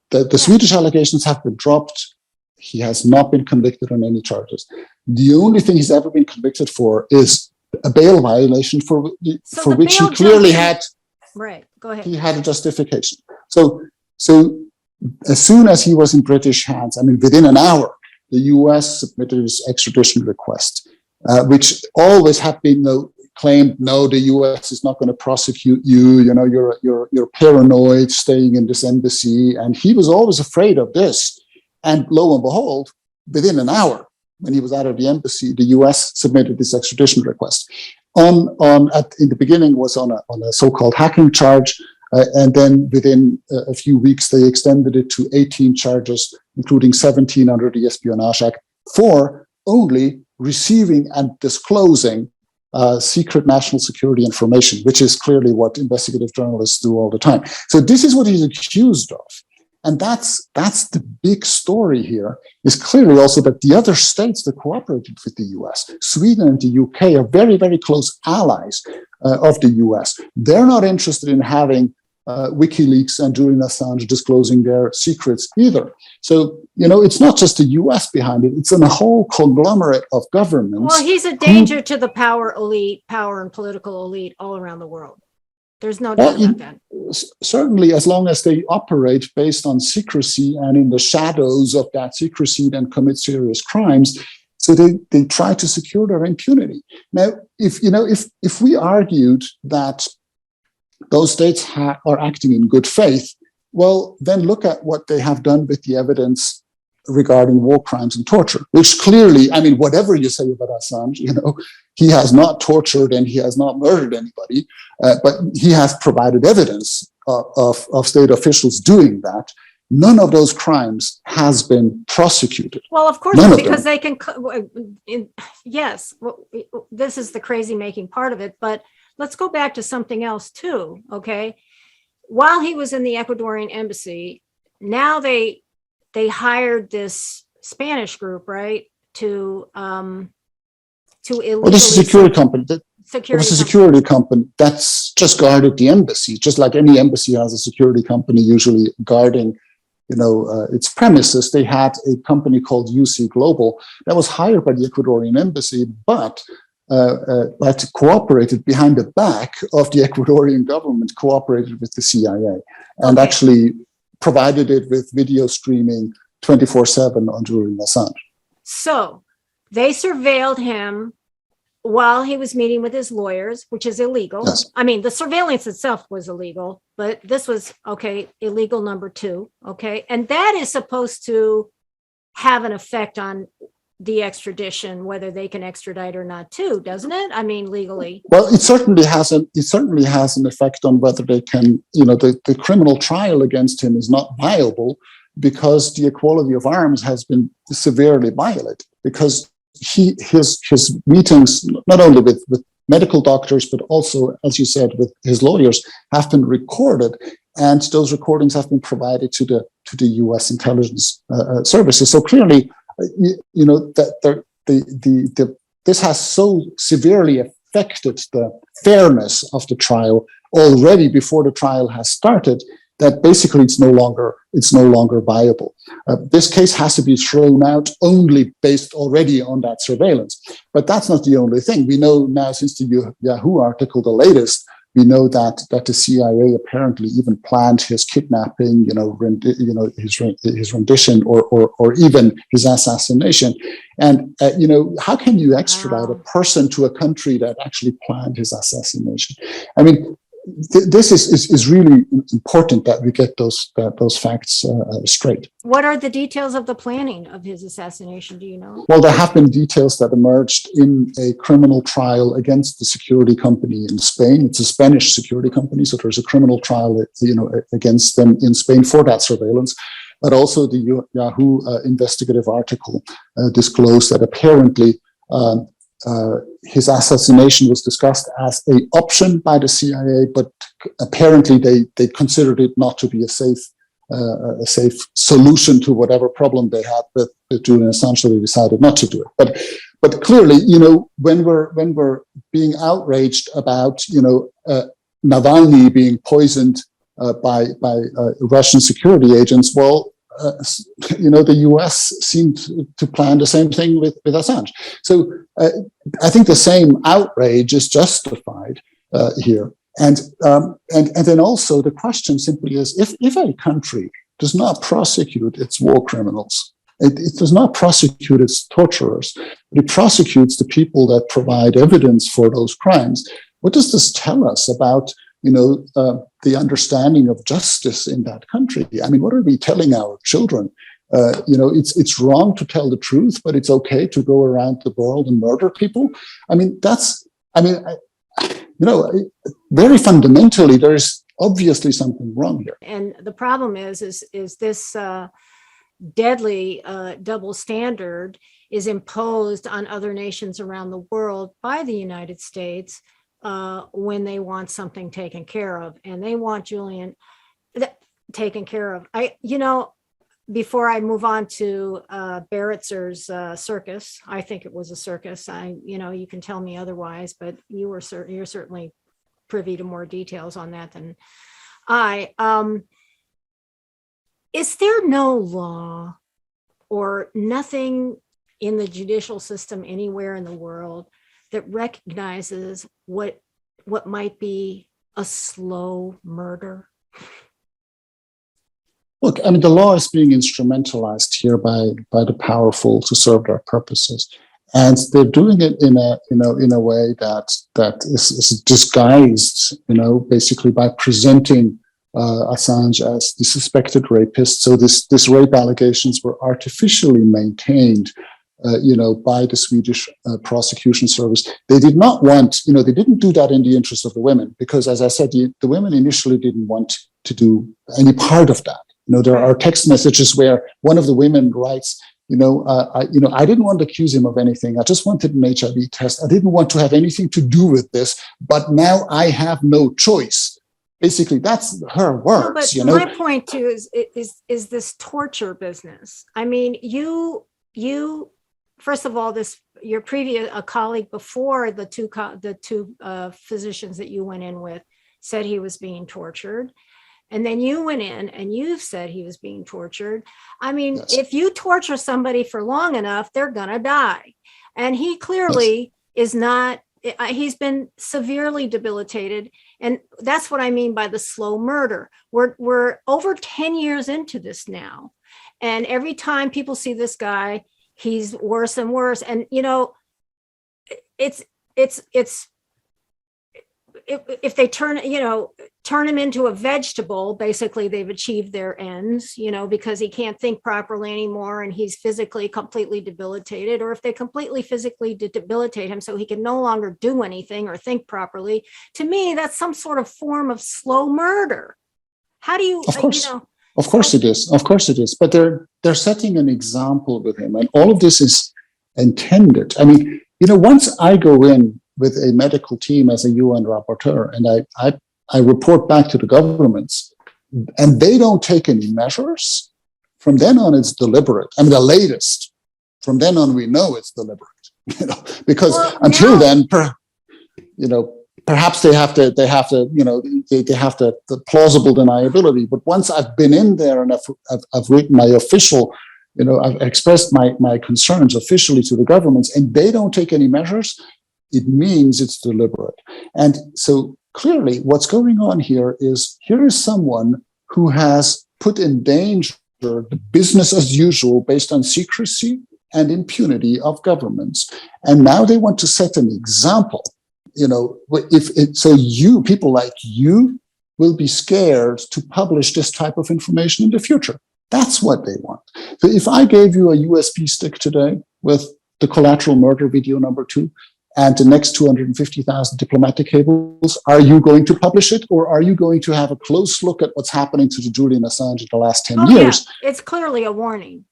the Swedish allegations have been dropped. He has not been convicted on any charges. The only thing he's ever been convicted for is a bail violation for which he clearly had. Right. Go ahead. He had a justification. So as soon as he was in British hands, I mean, within an hour, the US submitted his extradition request, which always had been claimed, no, the US is not going to prosecute you. You're paranoid staying in this embassy. And he was always afraid of this. And lo and behold, within an hour, when he was out of the embassy, the US submitted this extradition request. In the beginning was on a so-called hacking charge. And then within a few weeks, they extended it to 18 charges, including 17 under the Espionage Act, for only receiving and disclosing secret national security information, which is clearly what investigative journalists do all the time. So this is what he's accused of. And that's the big story here, is clearly also that the other states that cooperated with the US, Sweden and the UK, are very, very close allies of the US. They're not interested in having Wikileaks and Julian Assange disclosing their secrets either. So, it's not just the US behind it, it's in a whole conglomerate of governments. Well, he's a danger to the power and political elite all around the world. There's no doubt about that. Certainly, as long as they operate based on secrecy and in the shadows of that secrecy, then commit serious crimes. So they try to secure their impunity. Now, if we argued that those states are acting in good faith, well, then look at what they have done with the evidence regarding war crimes and torture, which clearly, I mean, whatever you say about Assange, he has not tortured and he has not murdered anybody, but he has provided evidence of state officials doing that. None of those crimes has been prosecuted. Well, of course, because they can, yes, this is the crazy making part of it, but let's go back to something else too, okay? While he was in the Ecuadorian embassy, now they hired this Spanish group, right, to illegally. Well, this is a security company. It was a security company that's just guarded the embassy, just like any embassy has a security company usually guarding, its premises. They had a company called UC Global that was hired by the Ecuadorian embassy, but cooperated behind the back of the Ecuadorian government, cooperated with the CIA, and actually provided it with video streaming 24/7 on Julian Assange. So they surveilled him while he was meeting with his lawyers, which is illegal. Yes. I mean, the surveillance itself was illegal, but this was, illegal number 2, And that is supposed to have an effect on the extradition, whether they can extradite or not too, doesn't it? I mean, legally. Well, it certainly has an effect on whether they can, the criminal trial against him is not viable because the equality of arms has been severely violated, because his meetings, not only with medical doctors, but also, as you said, with his lawyers, have been recorded, and those recordings have been provided to the U.S. intelligence services. So clearly, this has so severely affected the fairness of the trial already before the trial has started that basically it's no longer viable. This case has to be thrown out only based already on that surveillance. But that's not the only thing. We know now, since the Yahoo article, the latest, we know that the CIA apparently even planned his kidnapping, his rendition, or even his assassination. And how can you extradite a person to a country that actually planned his assassination? I mean, this is really important that we get those facts straight. What are the details of the planning of his assassination? Do you know? Well, there have been details that emerged in a criminal trial against the security company in Spain. It's a Spanish security company, so there's a criminal trial, against them in Spain for that surveillance. But also the Yahoo investigative article disclosed that apparently his assassination was discussed as an option by the CIA, but apparently they considered it not to be a safe solution to whatever problem they had with Julian Assange, so they decided not to do it. But clearly, when we're being outraged about Navalny being poisoned by Russian security agents, well, the US seemed to plan the same thing with Assange. So I think the same outrage is justified here. And then also the question simply is, if a country does not prosecute its war criminals, it does not prosecute its torturers, but it prosecutes the people that provide evidence for those crimes, what does this tell us about the understanding of justice in that country? I mean, what are we telling our children? It's wrong to tell the truth, but it's okay to go around the world and murder people. I mean, very fundamentally, there is obviously something wrong here. And the problem is this deadly double standard is imposed on other nations around the world by the United States when they want something taken care of, and they want Julian taken care of. Before I move on to Baritzer's circus, I think it was a circus. You can tell me otherwise, but you're certainly privy to more details on that than I. Is there no law or nothing in the judicial system anywhere in the world that recognizes what might be a slow murder? Look, I mean, the law is being instrumentalized here by the powerful to serve their purposes, and they're doing it in a way that is disguised, basically by presenting Assange as the suspected rapist. So this rape allegations were artificially maintained by the Swedish prosecution service. They did not want, they didn't do that in the interest of the women, because, as I said, the women initially didn't want to do any part of that. There are text messages where one of the women writes, I didn't want to accuse him of anything. I just wanted an HIV test. I didn't want to have anything to do with this, but now I have no choice. Basically, that's her words. No, but my point too is this torture business. I mean, you first of all, your previous colleague before the two physicians that you went in with said he was being tortured. And then you went in and you've said he was being tortured. I mean, yes. If you torture somebody for long enough, they're going to die. And he clearly is not, he's been severely debilitated. And that's what I mean by the slow murder. We're over 10 years into this now. And every time people see this guy, he's worse and worse. And, if they turn him into a vegetable, basically they've achieved their ends, because he can't think properly anymore and he's physically completely debilitated. Or if they completely physically debilitate him so he can no longer do anything or think properly, to me, that's some sort of form of slow murder. How do you, Of course it is. Of course it is. But they're setting an example with him, and all of this is intended. I mean, once I go in with a medical team as a UN rapporteur, and I report back to the governments, and they don't take any measures, from then on it's deliberate. I mean, the latest, from then on we know it's deliberate, because until then, perhaps they have the plausible deniability. But once I've been in there and I've written my official, I've expressed my concerns officially to the governments, and they don't take any measures, it means it's deliberate. And so clearly what's going on here is someone who has put in danger the business as usual based on secrecy and impunity of governments. And now they want to set an example. People like you will be scared to publish this type of information in the future. That's what they want. So if I gave you a USB stick today with the collateral murder video number 2, and the next 250,000 diplomatic cables, are you going to publish it, or are you going to have a close look at what's happening to the Julian Assange in the last 10 years? Yeah. It's clearly a warning,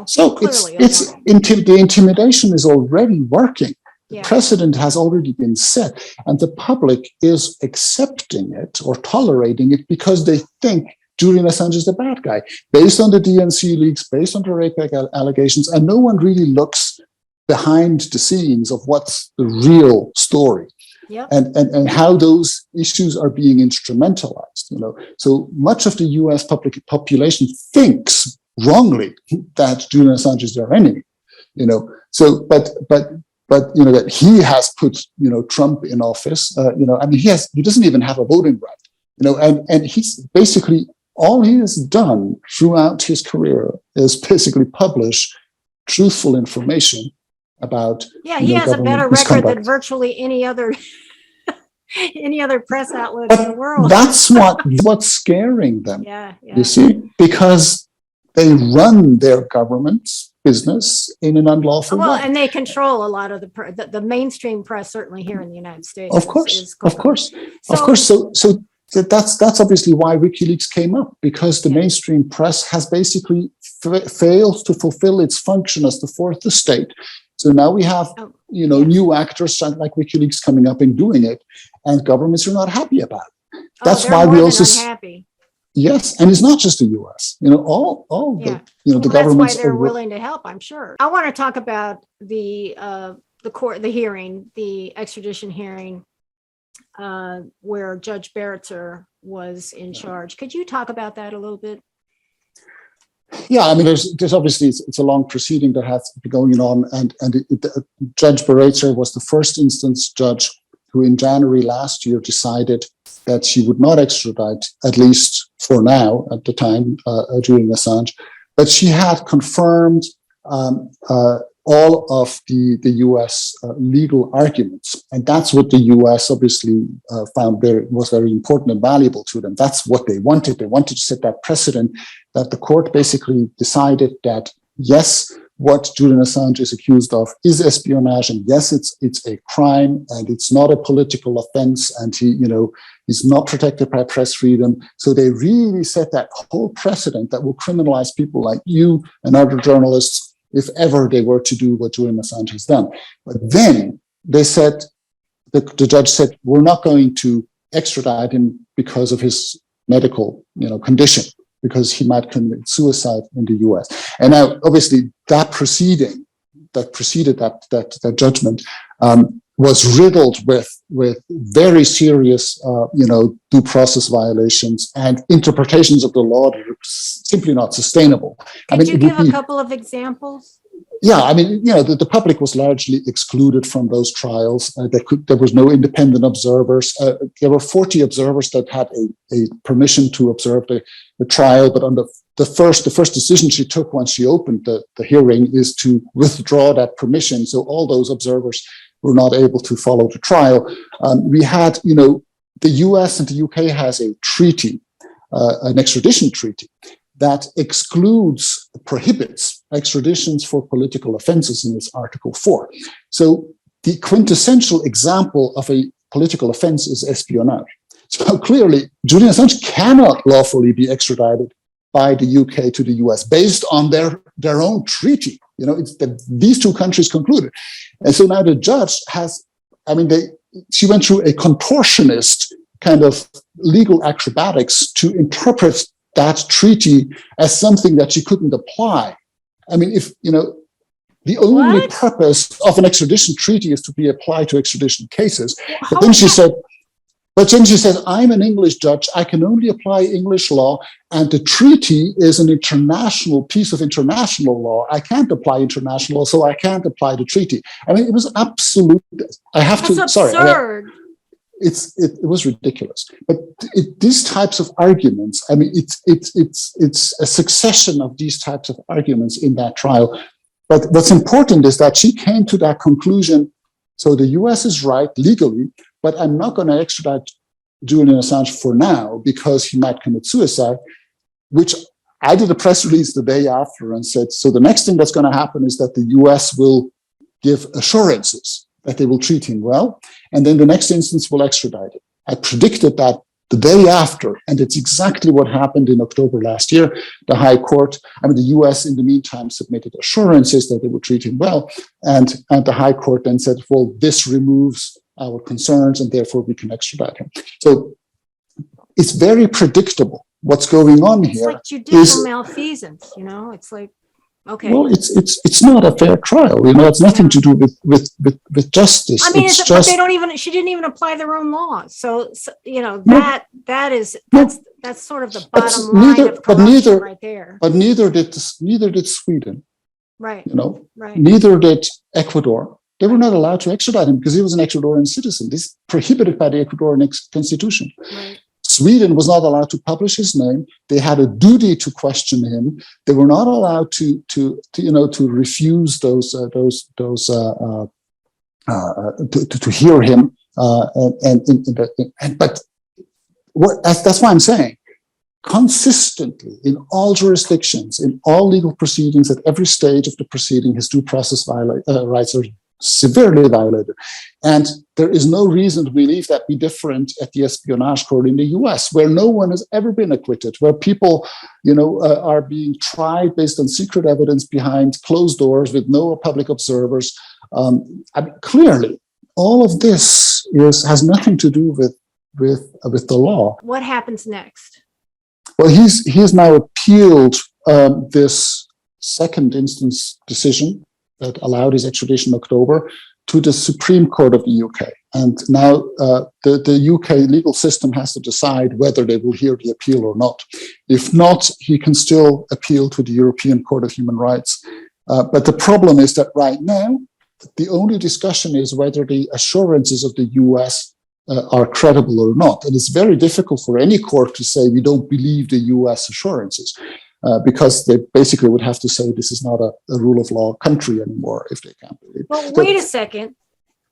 So the intimidation is already working. The precedent has already been set, and the public is accepting it or tolerating it because they think Julian Assange is the bad guy, based on the DNC leaks, based on the rape allegations, and no one really looks behind the scenes of what's the real story. Yep. And how those issues are being instrumentalized. So much of the US public population thinks wrongly that Julian Assange is their enemy. So but that he has put Trump in office. He doesn't even have a voting right. And he's basically, all he has done throughout his career is basically publish truthful information about he has a better record than virtually any other press outlet in the world. That's what's scaring them. Yeah. You see, because they run their government's business in an unlawful way. And they control a lot of the mainstream press, certainly here in the United States. Of course. So that's obviously why WikiLeaks came up, because the mainstream press has basically failed to fulfill its function as the fourth estate. So now we have, new actors like WikiLeaks coming up and doing it, and governments are not happy about it. That's why we also unhappy. Yes, and it's not just the U.S. All the governments. That's why they're willing to help, I'm sure. I want to talk about the hearing, the extradition hearing, where Judge Rapporteur was in charge. Could you talk about that a little bit? Yeah, there's obviously it's a long proceeding that has been going on, and Judge Rapporteur was the first instance judge who in January last year decided that she would not extradite, at least for now, at the time, Julian Assange, but she had confirmed all of the US legal arguments. And that's what the US obviously found was very important and valuable to them. That's what they wanted. They wanted to set that precedent that the court basically decided that, yes, what Julian Assange is accused of is espionage, and yes, it's a crime, and it's not a political offense, and he's not protected by press freedom. So they really set that whole precedent that will criminalize people like you and other journalists if ever they were to do what Julian Assange has done. But then they said, the judge said, we're not going to extradite him because of his medical, condition, because he might commit suicide in the US. And now, obviously, that proceeding that preceded that judgment was riddled with very serious, due process violations and interpretations of the law that are simply not sustainable. Could you give a couple of examples? Yeah, the public was largely excluded from those trials. There was no independent observers. There were 40 observers that had a permission to observe the trial, but on the first decision she took once she opened the hearing is to withdraw that permission. So all those observers were not able to follow the trial. We had, the US and the UK has a treaty, an extradition treaty, that prohibits extraditions for political offenses in its Article 4. So the quintessential example of a political offense is espionage. So clearly, Julian Assange cannot lawfully be extradited by the UK to the US based on their own treaty. It's that these two countries concluded. And so now the judge she went through a contortionist kind of legal acrobatics to interpret that treaty as something that she couldn't apply. The only purpose of an extradition treaty is to be applied to extradition cases. But then she said, I'm an English judge. I can only apply English law, and the treaty is an international piece of international law. I can't apply international law, so I can't apply the treaty. It was absolute. Absurd. It was ridiculous. But these types of arguments, it's a succession of these types of arguments in that trial. But what's important is that she came to that conclusion. So the US is right legally, but I'm not going to extradite Julian Assange for now because he might commit suicide, which I did a press release the day after and said, so the next thing that's going to happen is that the US will give assurances that they will treat him well, and then the next instance will extradite him. I predicted that the day after, and it's exactly what happened in October last year. The High Court, the US in the meantime submitted assurances that they would treat him well, and the High Court then said, well, this removes our concerns and therefore we can extradite him. So it's very predictable what's going on here. It's like judicial malfeasance, it's like, okay. Well, it's not a fair trial. It's nothing to do with justice. But they don't even. She didn't even apply their own laws. So that's sort of the bottom line of corruption right there. But neither did Sweden. Right. Right. Neither did Ecuador. They were not allowed to extradite him because he was an Ecuadorian citizen. This is prohibited by the Ecuadorian constitution. Right. Sweden was not allowed to publish his name. They had a duty to question him. They were not allowed to refuse to hear him. That's why I'm saying, consistently in all jurisdictions, in all legal proceedings, at every stage of the proceeding, his due process rights are severely violated. And there is no reason to believe that be different at the Espionage Court in the US, where no one has ever been acquitted, where people, are being tried based on secret evidence behind closed doors with no public observers. Clearly, all of this has nothing to do with the law. What happens next? Well, he's now appealed this second instance decision that allowed his extradition in October to the Supreme Court of the UK. And now the UK legal system has to decide whether they will hear the appeal or not. If not, he can still appeal to the European Court of Human Rights. But the problem is that right now, the only discussion is whether the assurances of the US are credible or not. And it's very difficult for any court to say we don't believe the US assurances. Because they basically would have to say this is not a rule of law country anymore if they can't believe. Well, wait a second.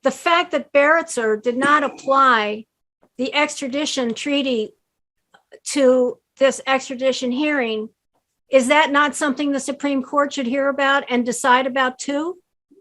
The fact that Rapporteur did not apply the extradition treaty to this extradition hearing Is that not something the Supreme Court should hear about and decide about too?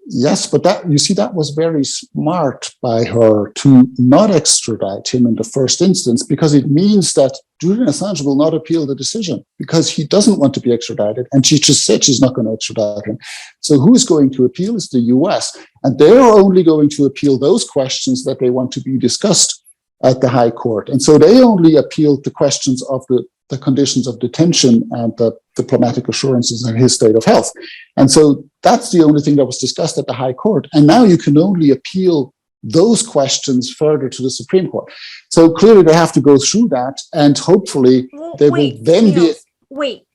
Yes, but that, you see, that was very smart by her to not extradite him in the first instance, because it means that Julian Assange will not appeal the decision because he doesn't want to be extradited. And she just said she's not going to extradite him. So who is going to appeal is the US. And they're only going to appeal those questions that they want to be discussed at the High Court. And so they only appealed the questions of the conditions of detention and the diplomatic assurances and his state of health. And so that's the only thing that was discussed at the High Court. And now you can only appeal those questions further to the Supreme Court. So clearly they have to go through that, and hopefully they will then be... Wait,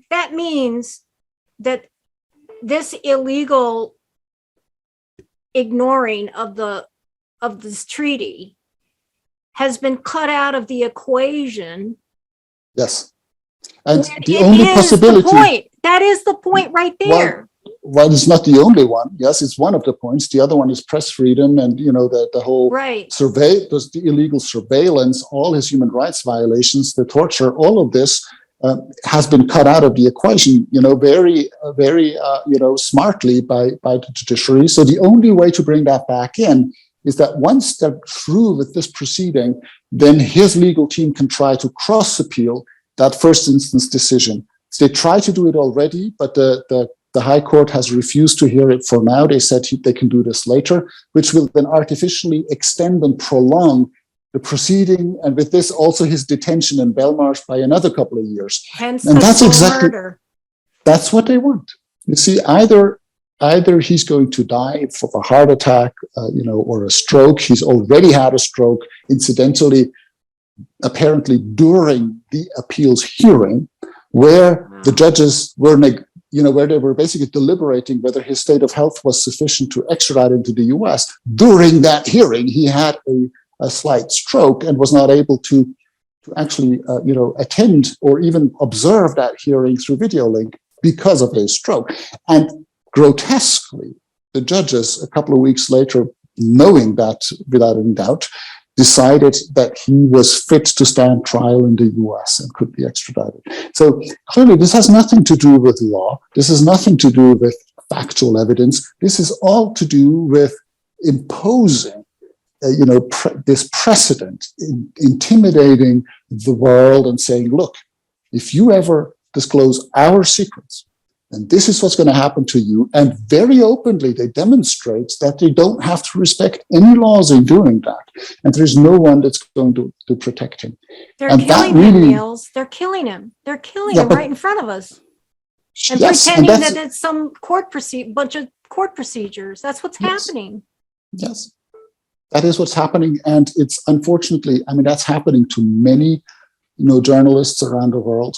that means that this illegal ignoring of this treaty has been cut out of the equation. Yes. And the only possibility... That is the point right there. Well, it's not the only one. Yes, it's one of the points. The other one is press freedom and, you know, the whole the illegal surveillance, all his human rights violations, the torture, all of this has been cut out of the equation, you know, very, smartly by the judiciary. So the only way to bring that back in is that once they're through with this proceeding, then his legal team can try to cross-appeal that first instance decision. So they try to do it already, but the High Court has refused to hear it for now. They said they can do this later, which will then artificially extend and prolong the proceeding, and with this also his detention in Belmarsh by another couple of years. Hence, and that's exactly murder. That's what they want. You see, either he's going to die from a heart attack, or a stroke. He's already had a stroke, incidentally, apparently during the appeals hearing, where the judges were, where they were basically deliberating whether his state of health was sufficient to extradite him to the US. During that hearing, he had a slight stroke and was not able to actually, attend or even observe that hearing through video link because of his stroke. And grotesquely, the judges, a couple of weeks later, knowing that without any doubt, decided that he was fit to stand trial in the US and could be extradited. So clearly, this has nothing to do with law. This has nothing to do with factual evidence. This is all to do with imposing, this precedent, intimidating the world and saying, look, if you ever disclose our secrets, and this is what's going to happen to you. And very openly, they demonstrate that they don't have to respect any laws in doing that. And there's no one that's going to protect him. They're killing him, Nils. They're killing him. They're killing him right in front of us. And pretending that it's some bunch of court procedures. That's what's happening. Yes, that is what's happening. And it's unfortunately, that's happening to many journalists around the world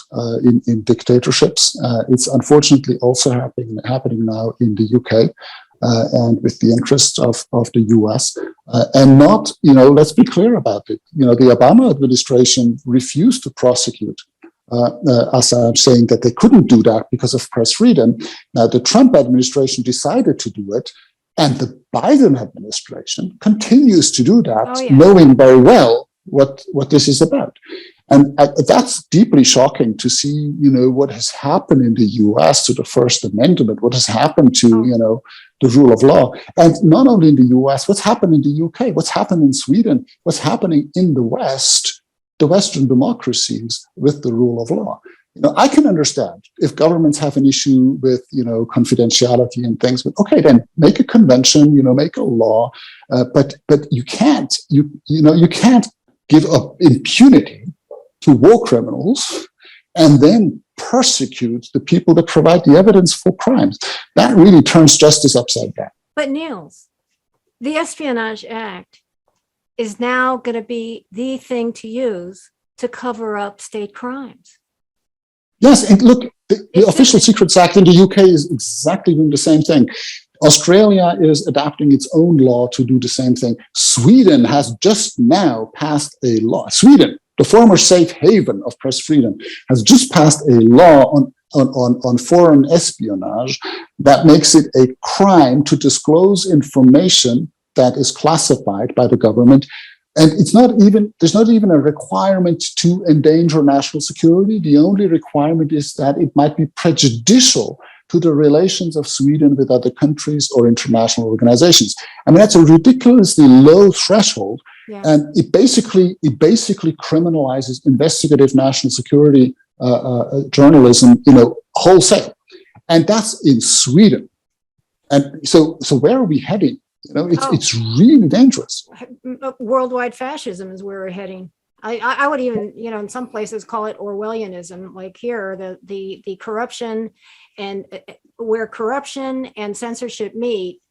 in dictatorships. It's unfortunately also happening now in the UK and with the interest of the US. And not, let's be clear about it. The Obama administration refused to prosecute Assange, saying that they couldn't do that because of press freedom. Now, the Trump administration decided to do it, and the Biden administration continues to do that, knowing very well what this is about. And that's deeply shocking to see, what has happened in the US to the First Amendment, what has happened to, the rule of law. And not only in the US, what's happened in the UK, what's happened in Sweden, what's happening in the West, the Western democracies with the rule of law. I can understand if governments have an issue with, confidentiality and things, but okay, then make a convention, make a law, but you can't give up impunity to war criminals and then persecute the people that provide the evidence for crimes. That really turns justice upside down. But Nils, the Espionage Act is now going to be the thing to use to cover up state crimes. Yes, and look, the Official Secrets Act in the UK is exactly doing the same thing. Australia is adapting its own law to do the same thing. Sweden has just now passed a law. Sweden, the former safe haven of press freedom, has just passed a law on foreign espionage that makes it a crime to disclose information that is classified by the government And there's not even a requirement to endanger national security. The only requirement is that it might be prejudicial to the relations of Sweden with other countries or international organizations. I mean, that's a ridiculously low threshold. Yeah. And it basically criminalizes investigative national security journalism, wholesale. And that's in Sweden. And so where are we heading? It's really dangerous. Worldwide fascism is where we're heading. I would even, in some places call it Orwellianism. Like here, the corruption, and where corruption and censorship meet,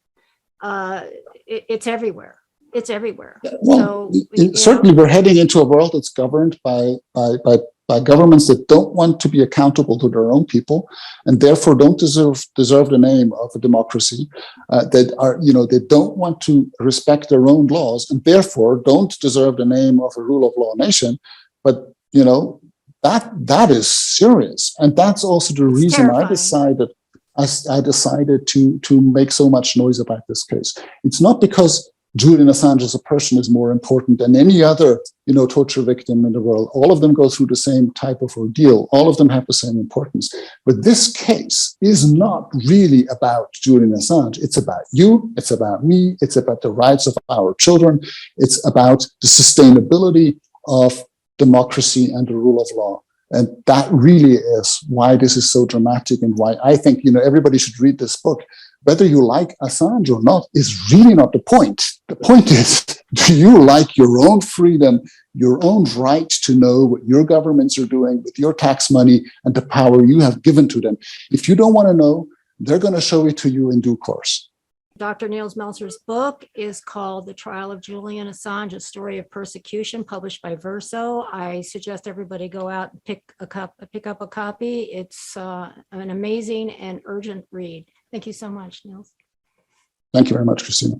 it's everywhere. It's everywhere. Well, certainly we're heading into a world that's governed by governments that don't want to be accountable to their own people, and therefore don't deserve the name of a democracy. They don't want to respect their own laws, and therefore don't deserve the name of a rule of law nation. But that is serious, and that's also the reason terrifying. I decided to make so much noise about this case. It's not because Julian Assange as a person is more important than any other, torture victim in the world. All of them go through the same type of ordeal. All of them have the same importance. But this case is not really about Julian Assange. It's about you. It's about me. It's about the rights of our children. It's about the sustainability of democracy and the rule of law. And that really is why this is so dramatic, and why I think, everybody should read this book. Whether you like Assange or not is really not the point. The point is, do you like your own freedom, your own right to know what your governments are doing with your tax money and the power you have given to them? If you don't want to know, they're going to show it to you in due course. Dr. Nils Melzer's book is called The Trial of Julian Assange, A Story of Persecution, published by Verso. I suggest everybody go out and pick up a copy. It's an amazing and urgent read. Thank you so much, Nils. Thank you very much, Christina.